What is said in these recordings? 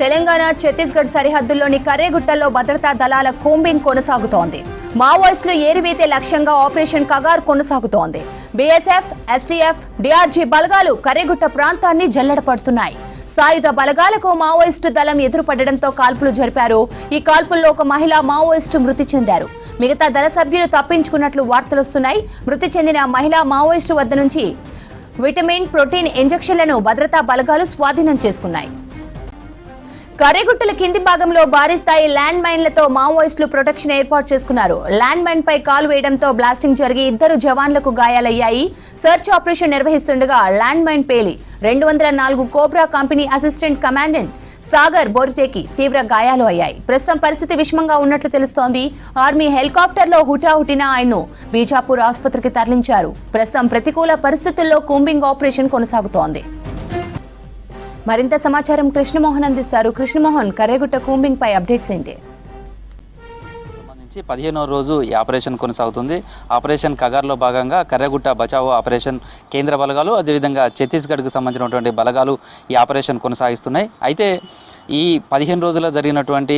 తెలంగాణ ఛత్తీస్గఢ్ సరిహద్దుల్లోని కర్రెగుట్టల్లో భద్రతా దళాల కూంబింగ్ కొనసాగుతోంది. మావోయిస్టులు ఏరివేతే లక్ష్యంగా ఆపరేషన్ కగార్ కొనసాగుతోంది. బీఎస్ఎఫ్, ఎస్టీఎఫ్, డీఆర్జీ బలగాలు కర్రెగుట్ట ప్రాంతాన్ని జల్లెడపడుతున్నాయి. సాయుధ బలగాలకు మావోయిస్టు దళం ఎదురుపడడంతో కాల్పులు జరిపారు. ఈ కాల్పుల్లో ఒక మహిళా మావోయిస్టు మృతి చెందారు. మిగతా దళ సభ్యులు తప్పించుకున్నట్లు వార్తలొస్తున్నాయి. మృతి చెందిన మహిళా మావోయిస్టు వద్ద నుంచి విటమిన్, ప్రోటీన్ ఇంజెక్షన్లను భద్రతా బలగాలు స్వాధీనం చేసుకున్నాయి. కర్రెగుట్టల కింది భాగంలో భారీ స్థాయి ల్యాండ్ మైన్లతో మావోయిస్టులు ప్రొటెక్షన్ ఏర్పాటు చేసుకున్నారు. ల్యాండ్ మైన్ పై కాలు వేయడంతో బ్లాస్టింగ్ జరిగి 2 జవాన్లకు గాయాలయ్యాయి. సెర్చ్ ఆపరేషన్ నిర్వహిస్తుండగా ల్యాండ్ మైన్ పేలి 204 cobra company assistant commandant Sagar బోరిటేకి తీవ్ర గాయాలు అయ్యాయి. ప్రస్తుతం పరిస్థితి విషమంగా ఉన్నట్లు తెలుస్తోంది. ఆర్మీ హెలికాప్టర్లో హుటాహుటిన ఆయన్ను బీజాపూర్ ఆసుపత్రికి తరలించారు. ప్రస్తుతం ప్రతికూల పరిస్థితుల్లో కూంబింగ్ ఆపరేషన్ కొనసాగుతోంది. మరింత సమాచారం కృష్ణమోహన్ అందిస్తారు. కృష్ణమోహన్, కర్రెగుట్ట కూంబింగ్ పై అప్డేట్స్ ఏంటి? 15వ రోజు ఈ ఆపరేషన్ కొనసాగుతుంది. ఆపరేషన్ కగార్లో భాగంగా కర్రెగుట్ట బచావో ఆపరేషన్ కేంద్ర బలగాలు, అదేవిధంగా ఛత్తీస్గఢ్కు సంబంధించినటువంటి బలగాలు ఈ ఆపరేషన్ కొనసాగిస్తున్నాయి. అయితే ఈ 15 రోజుల్లో జరిగినటువంటి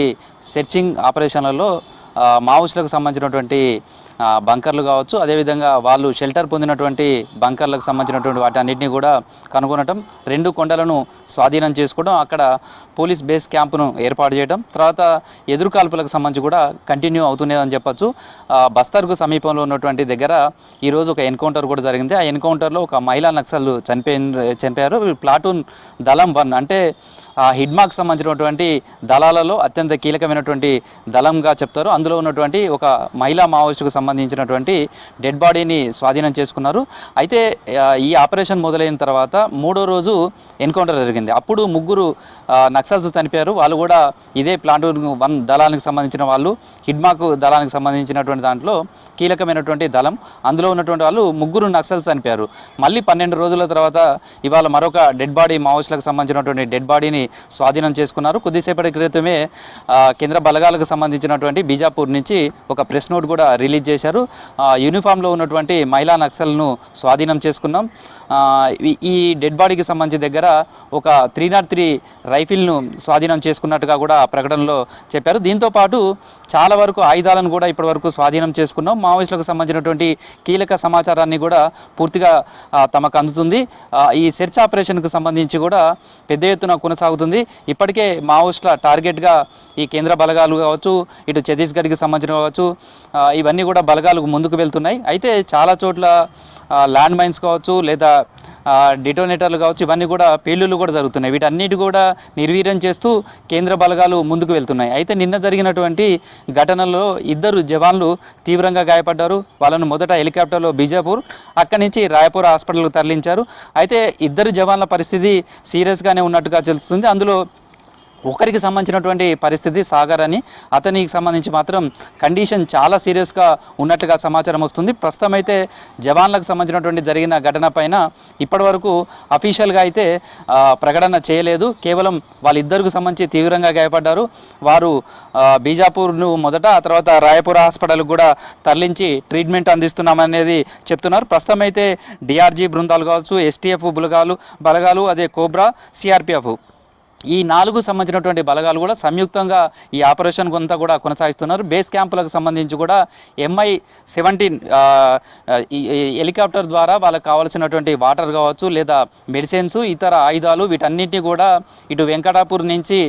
సెర్చింగ్ ఆపరేషన్లలో మావోయిస్టులకు సంబంధించినటువంటి బంకర్లు కావచ్చు, అదేవిధంగా వాళ్ళు షెల్టర్ పొందినటువంటి బంకర్లకు సంబంధించినటువంటి వాటి అన్నింటినీ కూడా కనుగొనటం, 2 కొండలను స్వాధీనం చేసుకోవడం, అక్కడ పోలీస్ బేస్ క్యాంపును ఏర్పాటు చేయడం, తర్వాత ఎదురుకాల్పులకు సంబంధించి కూడా కంటిన్యూ అవుతున్నాయని చెప్పచ్చు. బస్తర్కు సమీపంలో ఉన్నటువంటి దగ్గర ఈరోజు ఒక ఎన్కౌంటర్ కూడా జరిగింది. ఆ ఎన్కౌంటర్లో ఒక మహిళా నక్సల్ చనిపోయారు. ప్లాటూన్ దళం 1 అంటే హిడ్మాకు సంబంధించినటువంటి దళాలలో అత్యంత కీలకమైనటువంటి దళంగా చెప్తారు. అందులో ఉన్నటువంటి ఒక మహిళా మావోయిస్టుకు సంబంధించినటువంటి డెడ్ బాడీని స్వాధీనం చేసుకున్నారు. అయితే ఈ ఆపరేషన్ మొదలైన తర్వాత 3వ రోజు ఎన్కౌంటర్ జరిగింది. అప్పుడు 3 నక్సల్స్ చనిపోయారు. వాళ్ళు కూడా ఇదే ప్లాటూన్ 1 దళానికి సంబంధించిన వాళ్ళు, హిడ్మాకు దళానికి సంబంధించినటువంటి దాంట్లో కీలకమైనటువంటి దళం. అందులో ఉన్నటువంటి వాళ్ళు 3 నక్సల్స్ చనిపోయారు. మళ్ళీ 12 రోజుల తర్వాత ఇవాళ మరొక డెడ్ బాడీ, మావోయిస్టులకు సంబంధించినటువంటి డెడ్ బాడీని స్వాధీనం చేసుకున్నారు. కొద్దిసేపటి క్రితమే కేంద్ర బలగాలకు సంబంధించినటువంటి బీజాపూర్ నుంచి ఒక ప్రెస్ నోట్ కూడా రిలీజ్ చేశారు. యూనిఫామ్లో ఉన్నటువంటి మహిళా నక్సల్ను స్వాధీనం చేసుకున్నాం. ఈ డెడ్ బాడీకి సంబంధించి దగ్గర ఒక 303 రైఫిల్ను స్వాధీనం చేసుకున్నట్టుగా కూడా ప్రకటనలో చెప్పారు. దీంతోపాటు చాలా వరకు ఆయుధాలను కూడా ఇప్పటివరకు స్వాధీనం చేసుకున్నాం. మావోయిస్టులకు సంబంధించినటువంటి కీలక సమాచారాన్ని కూడా పూర్తిగా తమకు అందుతుంది. ఈ సెర్చ్ ఆపరేషన్కు సంబంధించి కూడా పెద్ద ఎత్తున కొనసాగుతుంది. ఇప్పటికే మావోయిస్టుల టార్గెట్గా ఈ కేంద్ర బలగాలు కావచ్చు, ఇటు ఛత్తీస్గఢ్కి సంబంధించిన కావచ్చు, ఇవన్నీ కూడా బలగాలు ముందుకు వెళ్తున్నాయి. అయితే చాలా చోట్ల ల్యాండ్ మైన్స్ కావచ్చు, లేదా డిటోనేటర్లు కావచ్చు, ఇవన్నీ కూడా పేలుళ్ళు కూడా జరుగుతున్నాయి. వీటన్నిటి కూడా నిర్వీర్యం చేస్తూ కేంద్ర బలగాలు ముందుకు వెళ్తున్నాయి. అయితే నిన్న జరిగినటువంటి ఘటనలో 2 జవాన్లు తీవ్రంగా గాయపడ్డారు. వాళ్ళను మొదట హెలికాప్టర్లో బీజాపూర్, అక్కడి నుంచి రాయపూర్ హాస్పిటల్కు తరలించారు. అయితే 2 జవాన్ల పరిస్థితి సీరియస్గానే ఉన్నట్టుగా తెలుస్తుంది. అందులో ఒకరికి సంబంధించినటువంటి పరిస్థితి సాగర్ అని, అతనికి సంబంధించి మాత్రం కండిషన్ చాలా సీరియస్గా ఉన్నట్టుగా సమాచారం వస్తుంది. ప్రస్తుతం అయితే జవాన్లకు సంబంధించినటువంటి జరిగిన ఘటన పైన ఇప్పటివరకు అఫీషియల్గా అయితే ప్రకటన చేయలేదు. కేవలం వాళ్ళిద్దరికి సంబంధించి తీవ్రంగా గాయపడ్డారు. వారు బీజాపూర్ను మొదట, ఆ తర్వాత రాయపూర్ హాస్పిటల్కు కూడా తరలించి ట్రీట్మెంట్ అందిస్తున్నామనేది చెప్తున్నారు. ప్రస్తుతం అయితే డిఆర్జీ బృందాలు కావచ్చు, ఎస్టీఎఫ్ బలగాలు, అదే కోబ్రా, సిఆర్పిఎఫ్, ఈ 4 సంబంధించినటువంటి బలగాలు కూడా సంయుక్తంగా ఈ ఆపరేషన్ అంతా కూడా కొనసాగిస్తున్నారు. బేస్ క్యాంపులకు సంబంధించి కూడా MI-17 హెలికాప్టర్ ద్వారా వాళ్ళకి కావాల్సినటువంటి వాటర్ కావచ్చు, లేదా మెడిసిన్స్, ఇతర ఆయుధాలు, వీటన్నిటిని కూడా ఇటు వెంకటాపూర్ నుంచి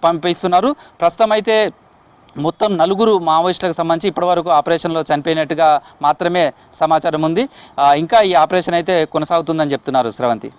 పంపిస్తున్నారు. ప్రస్తుతం అయితే మొత్తం 4 మావోయిస్టులకు సంబంధించి ఇప్పటివరకు ఆపరేషన్లో చనిపోయినట్టుగా మాత్రమే సమాచారం ఉంది. ఇంకా ఈ ఆపరేషన్ అయితే కొనసాగుతుందని చెప్తున్నారు శ్రవంతి.